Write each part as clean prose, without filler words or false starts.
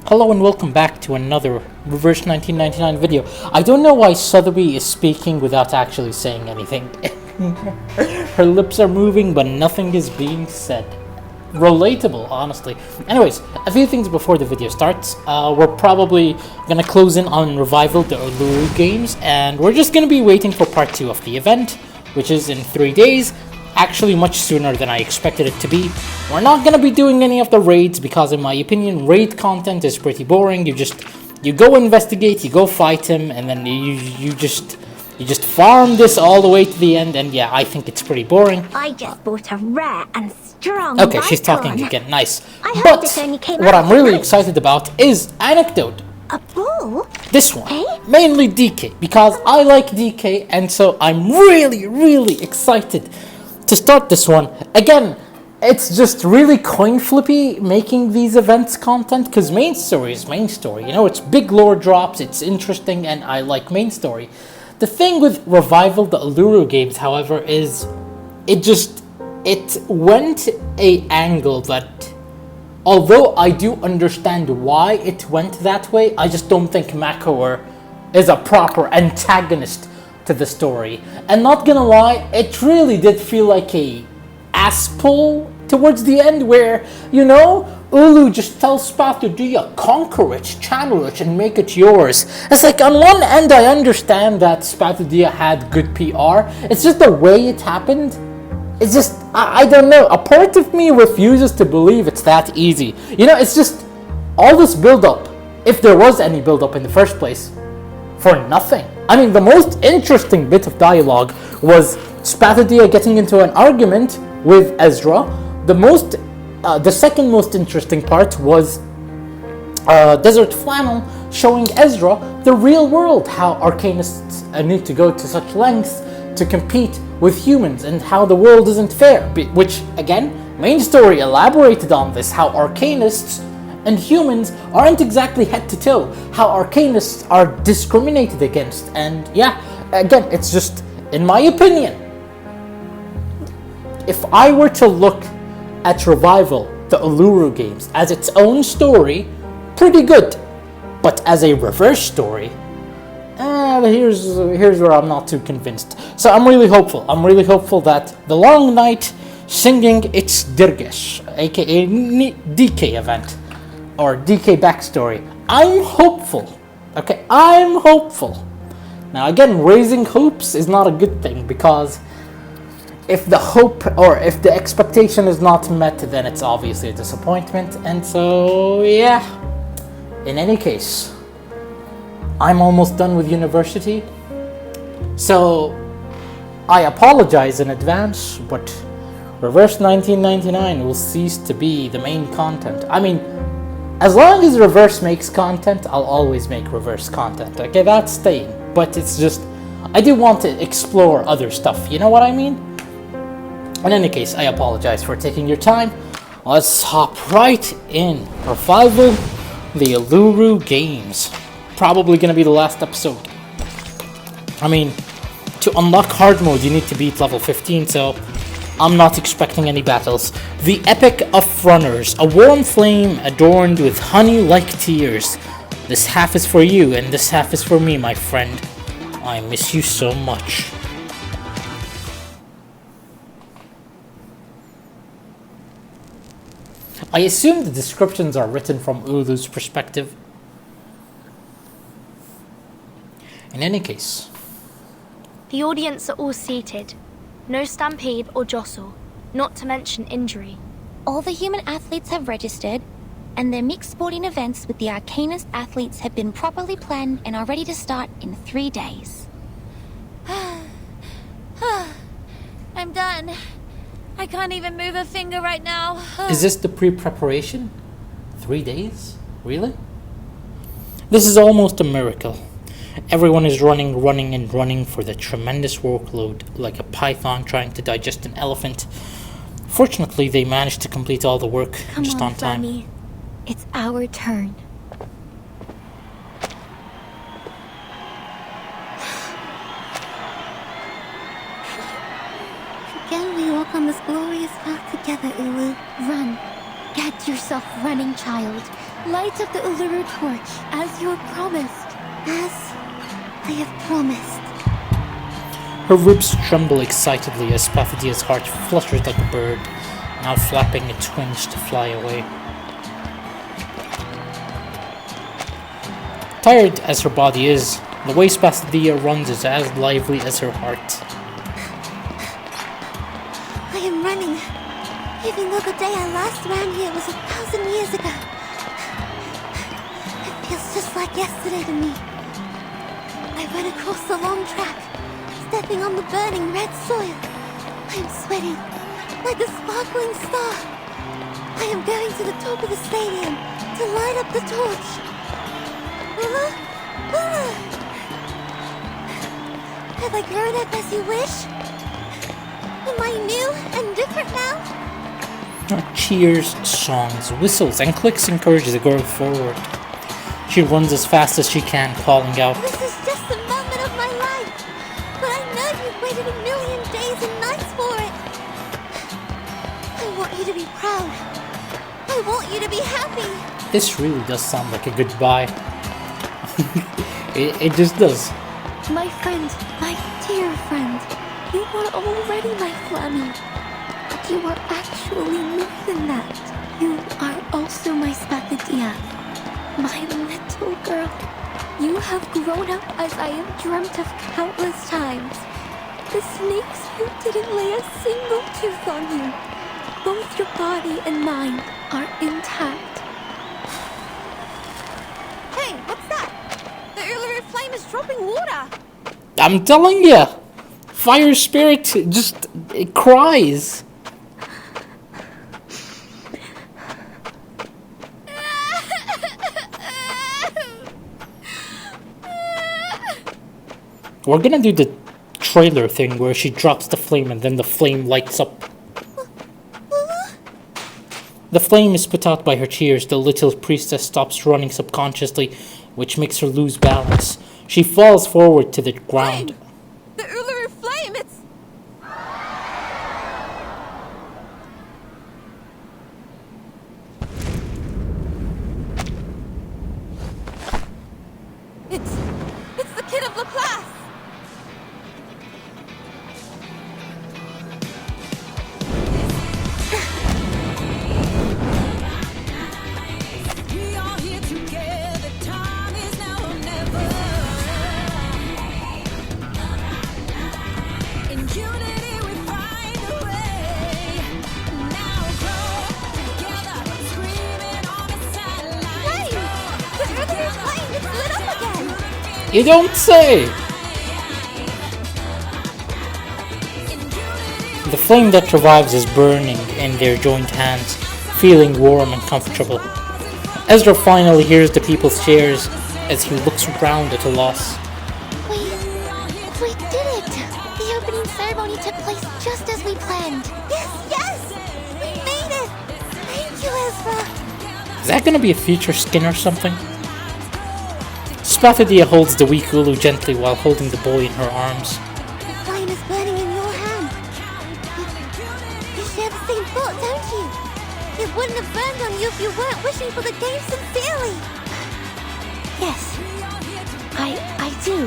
Hello and welcome back to another Reverse 1999 video. I don't know why Sotheby is speaking without actually saying anything. Her lips are moving but nothing is being said. Relatable, honestly. Anyways, a few things before the video starts. We're probably gonna close in on Revival, the Uluru games, and we're just gonna be waiting for part 2 of the event, which is in 3 days. Actually much sooner than I expected it to be. We're not gonna be doing any of the raids because in my opinion raid content is pretty boring. You go investigate, you go fight him, and then you just farm this all the way to the end, and yeah, I think it's pretty boring. I just bought a rare and strong Okay, she's talking Vicon. again, nice. But this only came what out I'm really tonight. excited about is Anecdote. A bull? This one, Hey? mainly DK, because I like DK, and so I'm really excited to start this one. Again, it's just really coin flippy making these events content, because main story is main story. You know, it's big lore drops, it's interesting, and I like main story. The thing with Revival, the Uluru games, however, is it went a angle that, although I do understand why it went that way, I just don't think Makoer is a proper antagonist to the story. And not gonna lie, it really did feel like a ass pull towards the end where, you know, Ulu just tells Spatudea, conquer it, channel it, and make it yours. It's like, on one end I understand that Spatudea had good PR, it's just the way it happened. It's just, I don't know, a part of me refuses to believe it's that easy. You know, it's just, all this build-up, if there was any build-up in the first place, for nothing. I mean, the most interesting bit of dialogue was Spatudea getting into an argument with Ezra. The second most interesting part was Desert Flannel showing Ezra the real world, how Arcanists need to go to such lengths to compete with humans and how the world isn't fair, which again, main story elaborated on this, how Arcanists and humans aren't exactly head to toe, how Arcanists are discriminated against, and yeah, again, it's just, in my opinion, if I were to look at Revival, the Uluru games, as its own story, pretty good, but as a reverse story, here's where I'm not too convinced. So I'm really hopeful that the Long Night singing its Dirgesh, aka DK event, or DK backstory. I'm hopeful. Okay, I'm hopeful. Now again, raising hopes is not a good thing, because if the hope or if the expectation is not met, then it's obviously a disappointment. And so yeah, in any case, I'm almost done with university, so I apologize in advance, but Reverse 1999 will cease to be the main content. I mean, as long as Reverse makes content, I'll always make Reverse content. Okay, that's staying. But it's just, I do want to explore other stuff, you know what I mean? In any case, I apologize for taking your time. Let's hop right in. Revival, the Uluru games. Probably gonna be the last episode. I mean, to unlock hard mode, you need to beat level 15, so I'm not expecting any battles. The Epic of Runners, a warm flame adorned with honey-like tears. This half is for you, and this half is for me, my friend. I miss you so much. I assume the descriptions are written from Ulu's perspective. In any case, The audience are all seated. No stampede or jostle, not to mention injury. All the human athletes have registered, and their mixed sporting events with the Arcanist athletes have been properly planned and are ready to start in 3 days. I'm done. I can't even move a finger right now. is this the pre-preparation? 3 days? Really? This is almost a miracle. Everyone is running for the tremendous workload, like a python trying to digest an elephant. Fortunately, they managed to complete all the work just on time. Flammy. It's our turn. Again, we walk on this glorious path together, Ulu. Run. Get yourself running, child. Light up the Uluru torch, as you have promised. As I have promised. Her ribs tremble excitedly as Spathidia's heart flutters like a bird, now flapping its wings to fly away. Tired as her body is, the way Spathidia runs is as lively as her heart. I am running, even though the day I last ran here was 1,000 years ago. It feels just like yesterday to me. I ran across the long track, stepping on the burning red soil. I am sweating like a sparkling star. I am going to the top of the stadium to light up the torch. Ula, Ula. Have I grown up as you wish? Am I new and different now? Cheers, songs, whistles, and clicks encourage the girl forward. She runs as fast as she can, calling out, This is just a moment of my life, but I know you've waited 1,000,000 days and nights for it. I want you to be proud. I want you to be happy. This really does sound like a goodbye. it just does. My friend, my dear friend, you are already my Flammy. But you are actually more than that. You are also my Spathidia. My little girl. You have grown up as I have dreamt of countless times. The snakes who didn't lay a single tooth on you. Both your body and mind are intact. Hey, what's that? The Uluru flame is dropping water. I'm telling you, fire spirit just it cries. We're gonna do the trailer thing where she drops the flame and then the flame lights up. The flame is put out by her tears. The little priestess stops running subconsciously, which makes her lose balance. She falls forward to the ground. The Uluru flame, it's... It's the kid of Laplace! We are here together, time is now or never. In unity we find a way. Now grow together, screaming on the Hey! sidelines. The Uluru flame, it's lit up again! You don't say! The flame that revives is burning in their joined hands, feeling warm and comfortable. Ezra finally hears the people's cheers as he looks around at a loss. We did it! The opening ceremony took place just as we planned. Yes! We made it! Thank you, Ezra! Is that gonna be a future skin or something? Spathidia holds the weak Ulu gently while holding the boy in her arms. The flame is burning in your hand. You share the same thought, don't you? It wouldn't have burned on you if you weren't wishing for the game sincerely. Yes, I do.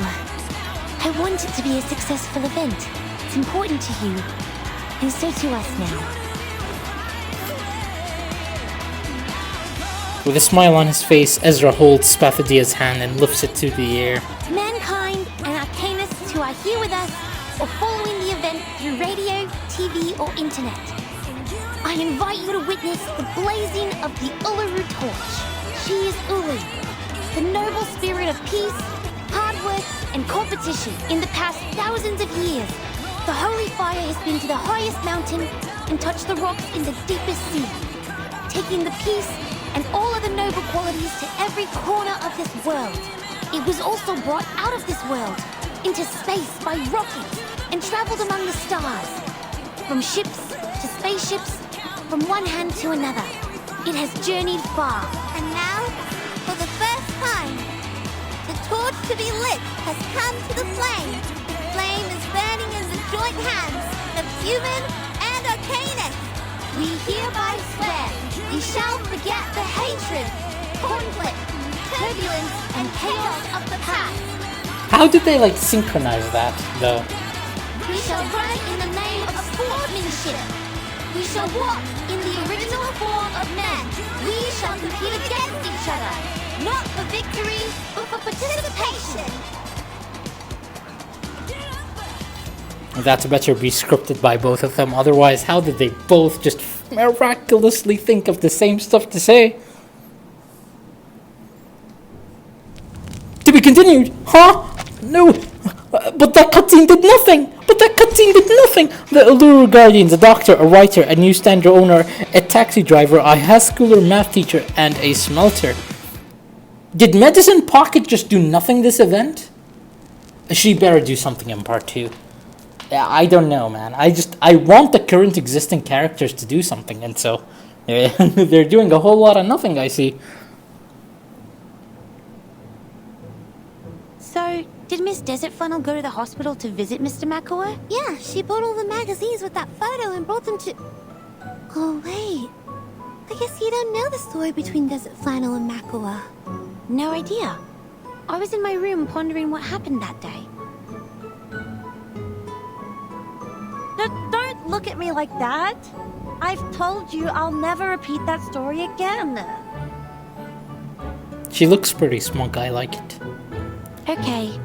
I want it to be a successful event. It's important to you, and so to us now. With a smile on his face, Ezra holds Spathidia's hand and lifts it to the air. To mankind and arcanists who are here with us or following the event through radio, TV, or internet, I invite you to witness the blazing of the Uluru torch. She is Ulu, the noble spirit of peace, hard work, and competition. In the past thousands of years, the holy fire has been to the highest mountain and touched the rocks in the deepest sea, taking the peace and all other noble qualities to every corner of this world. It was also brought out of this world, into space by rockets, and traveled among the stars. From ships to spaceships, from one hand to another. It has journeyed far. And now, for the first time, the torch to be lit has come to the flame. The flame is burning in the joint hands of human and arcanist. We hereby swear we shall forget the hatred, and chaos of the past. How did they like synchronize that though? We shall run in the name of sportsmanship. We shall walk in the original form of men. We shall compete against each other, not for victory, but for participation. That better be scripted by both of them, otherwise how did they both just miraculously think of the same stuff to say? To be continued, huh? No, but that cutscene did nothing! The Uluru Guardians, a doctor, a writer, a newsstand owner, a taxi driver, a high schooler math teacher, and a smelter. Did Medicine Pocket just do nothing this event? She better do something in part 2. Yeah, I don't know, man. I want the current existing characters to do something, and so they're doing a whole lot of nothing, I see. So, did Miss Desert Funnel go to the hospital to visit Mr. Makua? Yeah, she bought all the magazines with that photo and brought them to... Oh, wait. I guess you don't know the story between Desert Flannel and Makua. No idea. I was in my room pondering what happened that day. Don't look at me like that. I've told you I'll never repeat that story again. She looks pretty smug, I like it. Okay.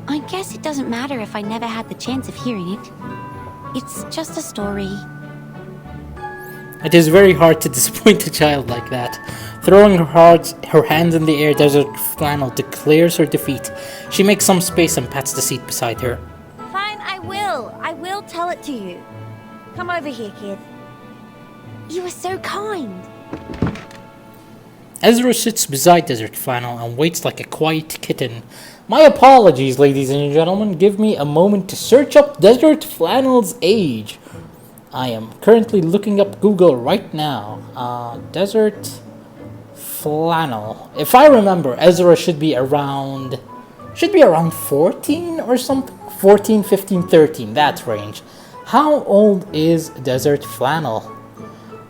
I guess it doesn't matter if I never had the chance of hearing it. It's just a story. It is very hard to disappoint a child like that. Throwing her hands in the air, Desert Flannel declares her defeat. She makes some space and pats the seat beside her. Fine, I will tell it to you. Come over here, kid. You were so kind. Ezra sits beside Desert Flannel and waits like a quiet kitten. My apologies, ladies and gentlemen. Give me a moment to search up Desert Flannel's age. I am currently looking up Google right now. Desert Flannel. If I remember, Ezra should be around 14 or something. 14, 15, 13, that range. How old is Desert Flannel?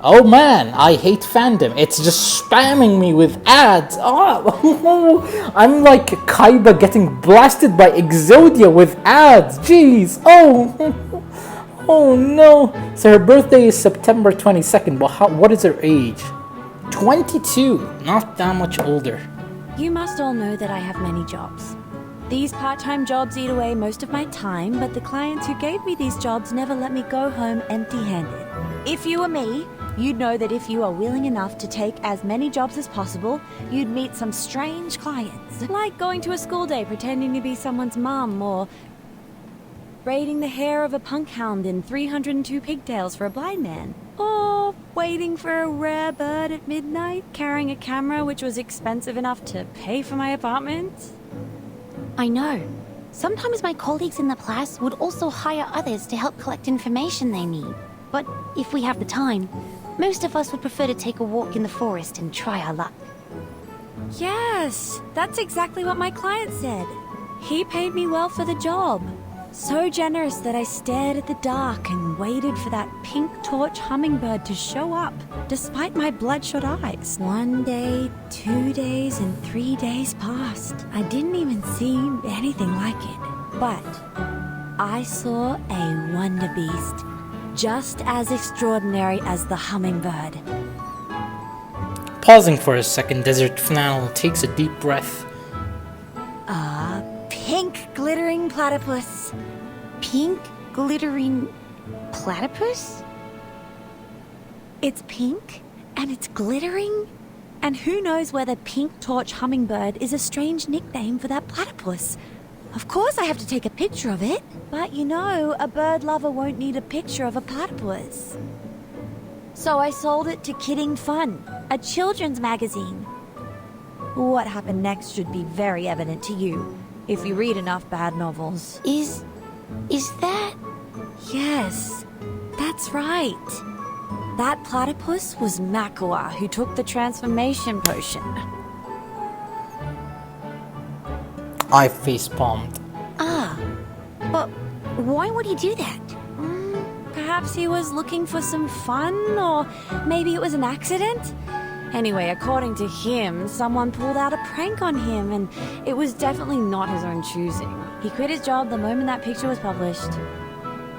Oh man, I hate fandom. It's just spamming me with ads. Oh, I'm like Kaiba getting blasted by Exodia with ads. Jeez. Oh no. So her birthday is September 22nd, but what is her age? 22. Not that much older. You must all know that I have many jobs. These part-time jobs eat away most of my time, but the clients who gave me these jobs never let me go home empty-handed. If you were me, you'd know that if you are willing enough to take as many jobs as possible, you'd meet some strange clients. Like going to a school day pretending to be someone's mum, or braiding the hair of a punk hound in 302 pigtails for a blind man. Or waiting for a rare bird at midnight, carrying a camera which was expensive enough to pay for my apartment. I know. Sometimes my colleagues in the class would also hire others to help collect information they need. But if we have the time, most of us would prefer to take a walk in the forest and try our luck. Yes, that's exactly what my client said. He paid me well for the job. So generous that I stared at the dark and waited for that pink torch hummingbird to show up, despite my bloodshot eyes. 1 day, 2 days, and 3 days passed. I didn't even see anything like it. But I saw a wonder beast, just as extraordinary as the hummingbird. Pausing for a second, Desert Flannel takes a deep breath. Pink glittering platypus. Pink, glittering platypus? It's pink, and it's glittering. And who knows whether pink torch hummingbird is a strange nickname for that platypus. Of course I have to take a picture of it. But you know, a bird lover won't need a picture of a platypus. So I sold it to Kidding Fun, a children's magazine. What happened next should be very evident to you, if you read enough bad novels. Is that... Yes, that's right. That platypus was Makua, who took the transformation potion. I facepalmed. But why would he do that? Perhaps he was looking for some fun, or maybe it was an accident. Anyway, according to him, someone pulled out a prank on him, and it was definitely not his own choosing. He quit his job the moment that picture was published.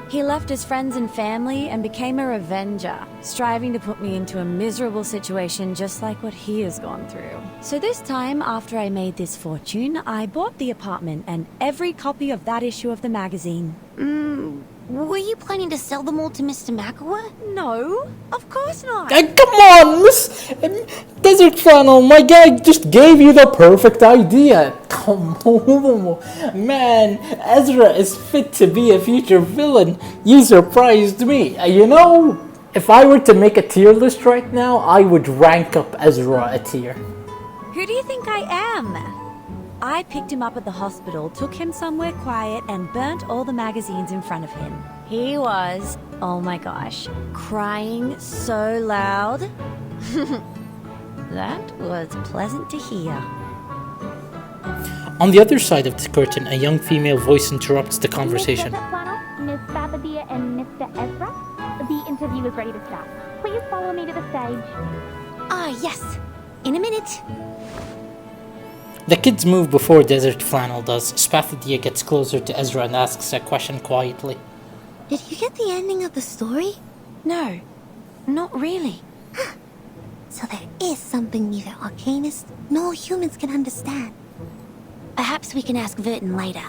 He left his friends and family and became a revenger, striving to put me into a miserable situation just like what he has gone through. So this time, after I made this fortune, I bought the apartment and every copy of that issue of the magazine. Were you planning to sell them all to Mr. McElroy? No, of course not. Come on, Miss Desert Flannel, my guy just gave you the perfect idea. Come on, man, Ezra is fit to be a future villain. You surprised me. You know, if I were to make a tier list right now, I would rank up Ezra a tier. Who do you think I am? I picked him up at the hospital, took him somewhere quiet, and burnt all the magazines in front of him. He was, oh my gosh, crying so loud. That was pleasant to hear. On the other side of the curtain, a young female voice interrupts the conversation. Miss Desert Flannel, Miss Babadia, and Mr. Ezra, the interview is ready to start. Please follow me to the stage. Yes. In a minute. The kids move before Desert Flannel does. Spathadia gets closer to Ezra and asks a question quietly. Did you get the ending of the story? No, not really. So there is something neither Arcanists nor humans can understand. Perhaps we can ask Vertin later.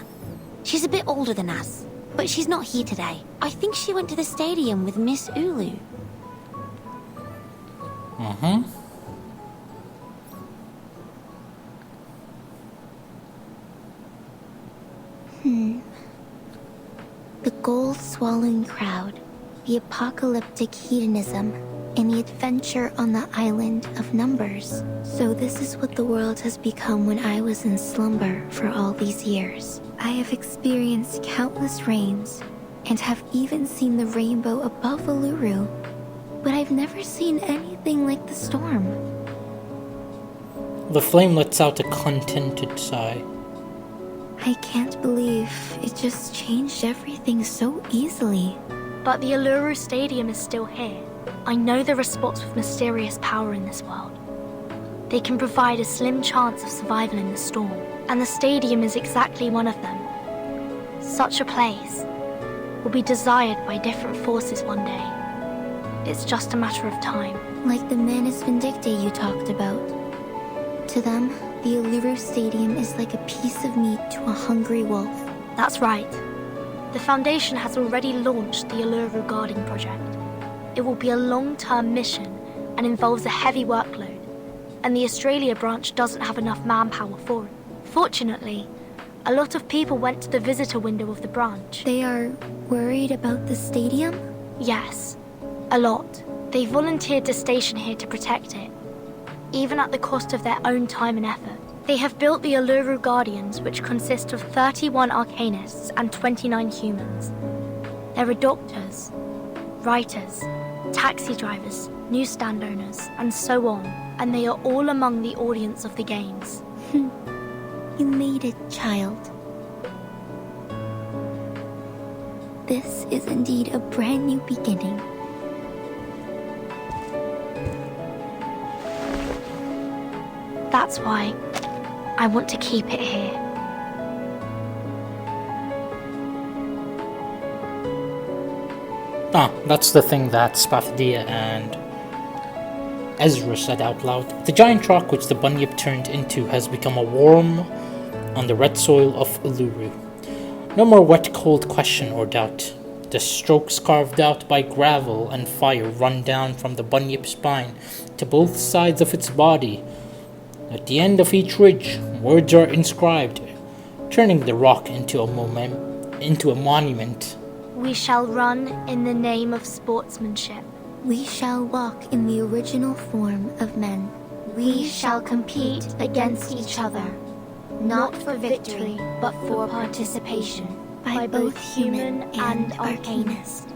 She's a bit older than us, but she's not here today. I think she went to the stadium with Miss Ulu. The gold-swallowing crowd, the apocalyptic hedonism, and the adventure on the island of numbers. So this is what the world has become when I was in slumber for all these years. I have experienced countless rains, and have even seen the rainbow above Uluru, but I've never seen anything like the storm. The flame lets out a contented sigh. I can't believe it just changed everything so easily. But the Uluru Stadium is still here. I know there are spots with mysterious power in this world. They can provide a slim chance of survival in the storm, and the stadium is exactly one of them. Such a place will be desired by different forces one day. It's just a matter of time. Like the Manus Vindictae you talked about. To them, the Uluru Stadium is like a piece of meat to a hungry wolf. That's right. The Foundation has already launched the Uluru Guarding Project. It will be a long-term mission and involves a heavy workload, and the Australia branch doesn't have enough manpower for it. Fortunately, a lot of people went to the visitor window of the branch. They are worried about the stadium? Yes, a lot. They volunteered to station here to protect it, even at the cost of their own time and effort. They have built the Uluru Guardians, which consist of 31 Arcanists and 29 humans. There are doctors, writers, taxi drivers, newsstand owners, and so on, and they are all among the audience of the games. You made it, child. This is indeed a brand new beginning. That's why I want to keep it here. That's the thing that Spathadia and Ezra said out loud. The giant rock which the bunyip turned into has become a worm on the red soil of Uluru. No more wet cold question or doubt. The strokes carved out by gravel and fire run down from the bunyip spine to both sides of its body. At the end of each ridge, words are inscribed, turning the rock into a monument. We shall run in the name of sportsmanship. We shall walk in the original form of men. We shall compete against each other, not for victory, but for participation, By both human and arcanist.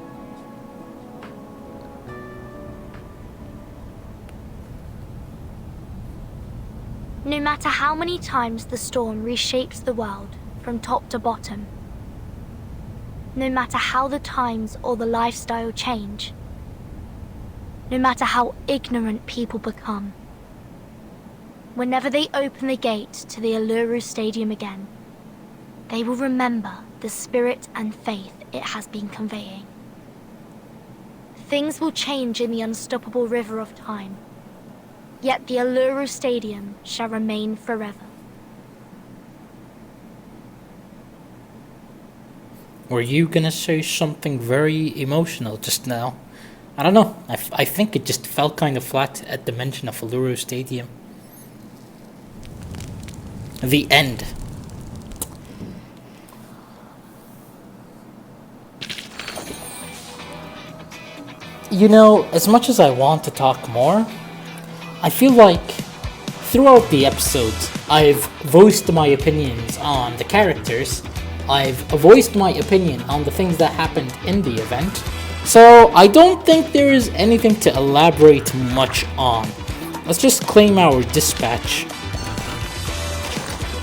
No matter how many times the storm reshapes the world from top to bottom, no matter how the times or the lifestyle change, no matter how ignorant people become, Whenever they open the gate to the Uluru Stadium again, they will remember the spirit and faith it has been conveying. Things will change in the unstoppable river of time, yet the Uluru Stadium shall remain forever. Were you gonna say something very emotional just now? I don't know. I think it just felt kind of flat at the mention of Uluru Stadium. The end. You know, as much as I want to talk more, I feel like throughout the episodes, I've voiced my opinions on the characters. I've voiced my opinion on the things that happened in the event. So I don't think there is anything to elaborate much on. Let's just claim our dispatch.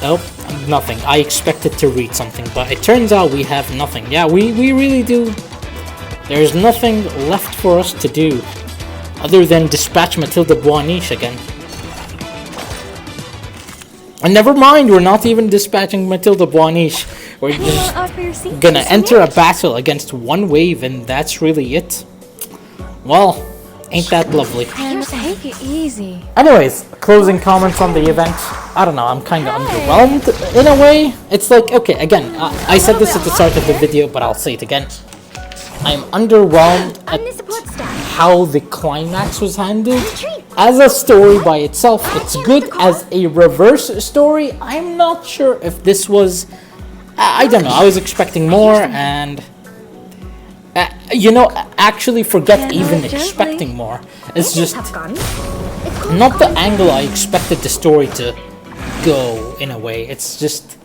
Nope, nothing. I expected to read something, but it turns out we have nothing. Yeah, we really do. There's nothing left for us to do other than dispatch Matilda Boaniche again. And never mind, we're not even dispatching Matilda Boaniche. We're just gonna enter a battle against one wave, and that's really it. Well, ain't that lovely. Take it easy. Anyways, closing comments on the event. I don't know, I'm kind of underwhelmed in a way. It's like, okay, again, I said this at the start of the video, but I'll say it again. I'm underwhelmed at how the climax was handled. As a story by itself, it's good. As a reverse story, I'm not sure if this was... I don't know, I was expecting more, and... you know, actually forget even expecting more. It's just not the angle I expected the story to go, in a way. It's just...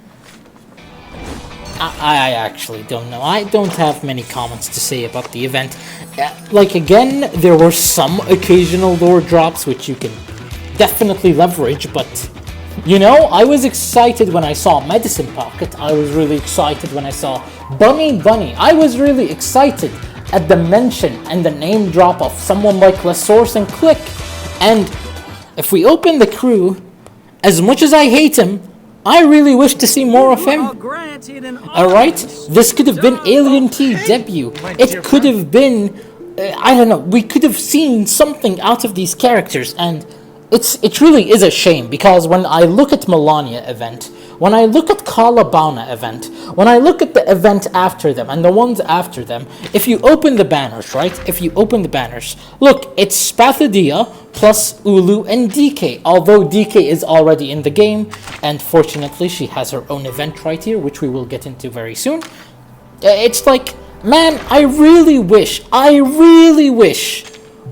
I actually don't know. I don't have many comments to say about the event. Like, again, there were some occasional lore drops which you can definitely leverage, but, you know, I was excited when I saw Medicine Pocket. I was really excited when I saw Bunny. I was really excited at the mention and the name drop of someone like LaSource and Click. And if we open the crew, as much as I hate him, I really wish to see more of him. Alright? This could have been Alien T debut. It could have been... I don't know. We could have seen something out of these characters. And it really is a shame. Because when I look at Melania event, when I look at Kalabana event, when I look at the event after them and the ones after them, if you open the banners, right? If you open the banners, look, it's Spathadia plus Ulu and DK. Although DK is already in the game, and fortunately she has her own event right here, which we will get into very soon. It's like, man, I really wish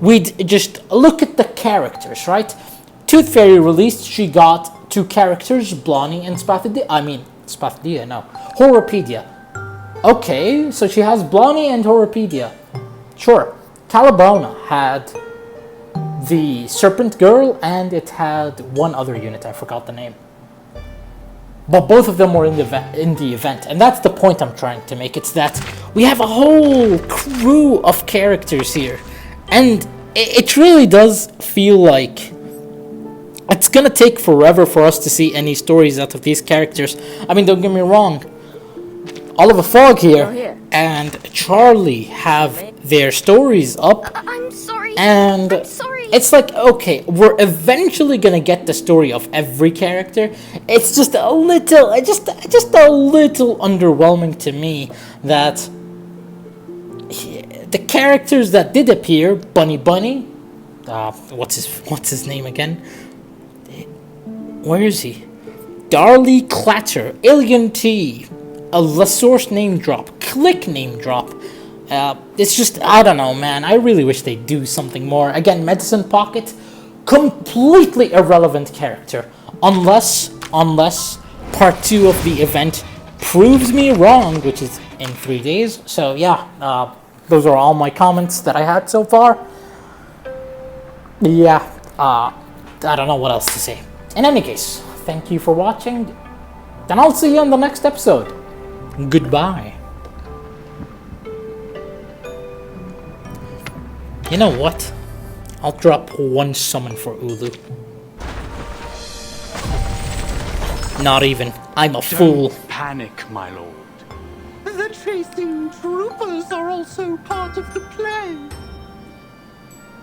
we'd just look at the characters, right? Tooth Fairy released, she got 2 characters, Blondie and Spathadia, no, Horopedia. Okay, so she has Blondie and Horopedia. Sure. Calabona had the Serpent Girl, and it had one other unit, I forgot the name. But both of them were in the event, and that's the point I'm trying to make. It's that we have a whole crew of characters here, and it really does feel like it's gonna take forever for us to see any stories out of these characters. I mean, don't get me wrong, Oliver Fogg here and Charlie have their stories up. I'm sorry. And I'm sorry. it's like, okay, we're eventually gonna get the story of every character. It's just a little, just a little underwhelming to me that the characters that did appear, Bunny, what's his name again? Where is he? Darley Clatter, Alien T, a LaSource name drop, Click name drop. It's just, I don't know, man. I really wish they'd do something more. Again, Medicine Pocket, completely irrelevant character. Unless part 2 of the event proves me wrong, which is in 3 days. So yeah, those are all my comments that I had so far. Yeah, I don't know what else to say. In any case, thank you for watching, and I'll see you on the next episode. Goodbye. You know what? I'll drop one summon for Ulu. Not even. I'm a fool. Don't panic, my lord. The chasing troopers are also part of the play.